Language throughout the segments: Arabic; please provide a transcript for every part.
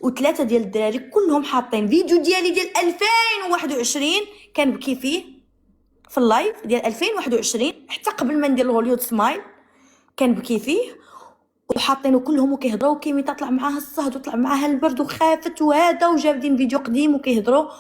و3 ديال الدراري كلهم حاطين فيديو ديالي ديال 2021 كنبكي فيه في اللايف ديال 2021 حتى قبل ما ندير الهوليود سمايل كنبكي فيه، وحاطينه كلهم وكيهضروا، وكيميطا طلع معاها الصهد وطلع معاها البرد وخافت وهذا، وجابدين فيديو قديم وكيهضروا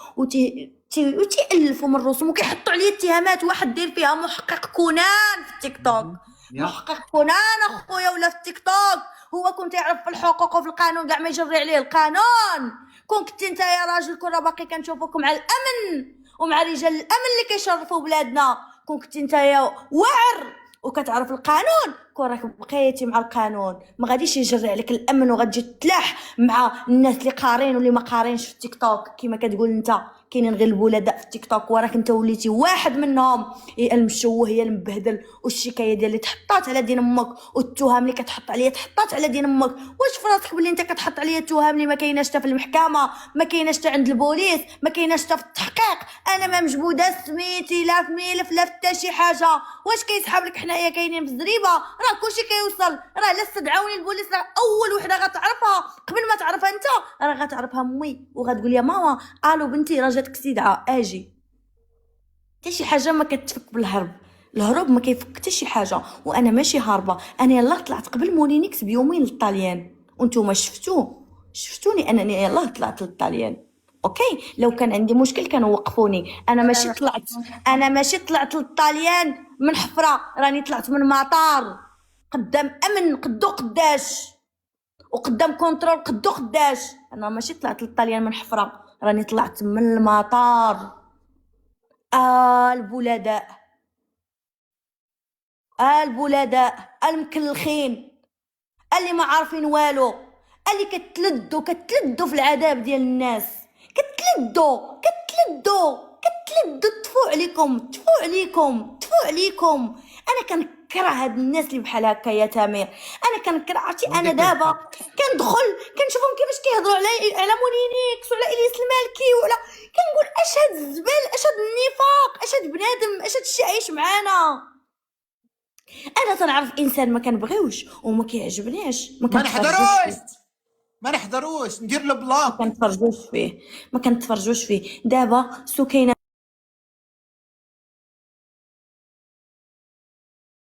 وتيألفوا من الرسوم وكيحطوا عليا اتهامات. واحد دير فيها محقق كونان في التيك توك، محقق كونان اخويا ولا في التيك توك، هو كنت يعرف في الحقوق وفي القانون كاع ما يجري عليه القانون. كنت انت يا راجل كنا باقي كنشوفوك مع الامن ومع رجال الامن اللي كيشرفوا بلادنا، كنت انت يا واعر وكتعرف القانون، كون راك بقيتي مع القانون ما غاديش يجري عليك الامن وغتجي تلاح مع الناس اللي قارين واللي ما قارينش في التيك توك. كما كتقول انت كاينين غير البلداء في التيك توك، وراك انت وليتي واحد منهم، يا المشوه يا المبهدل، والشكايه ديال اللي تحطات على دين امك والتهم اللي كتحط عليا تحطات على دين امك. واش فراسك بلي انت كتحط عليا التهم اللي ما كايناش حتى في المحكمه، ما كايناش حتى عند البوليس، ما كايناش حتى في التحقيق؟ انا ما مجبوده سميتي لا في ملف لا في حتى شي حاجه. واش كيسحاب لك حنايا كاينين في الزريبه؟ راه كلشي كيوصل، راه لا استدعاوني البوليس راه اول وحده غتعرفها قبل ما تعرفها انت راه غتعرفها امي، وغتقول يا ماما الو بنتي راه جاتك استدعاء اجي. حتى شي حاجه ما كتفك بالهرب، الهروب ما كيفك حتى شي حاجه، وانا ماشي هاربه. انا يلاه طلعت قبل مولينيكس بيومين للطاليان، وانتم شفتوني انني يلاه طلعت للطاليان. اوكي، لو كان عندي مشكل كانوا وقفوني. انا ماشي طلعت للطاليان من حفره، راني طلعت من مطار قدام امن قدو قداش وقدام كونترول قدو قداش. انا ماشي طلعت للطاليان من حفره، راني طلعت من المطار. البلداء المكلخين اللي ما عارفين والو، اللي كتلدوا في العذاب ديال الناس، كتلدوا تفو عليكم. انا كنكره هاد الناس اللي بحال هكا يا تامر، انا كنكره. عرفتي انا دابا كندخل كنشوفهم كيفاش كيهضروا على مولينيكس وعلى الياس المالكي وعلى، كنقول اش هاد الزبل، اش هاد النفاق، اش هاد بنادم، اش هاد الشي عايش معانا. انا تنعرف انسان ما كنبغيوش وما كيعجبنيش ما نحضروش ندير له بلاك، ما كنتفرجوش فيه. دابا سكينه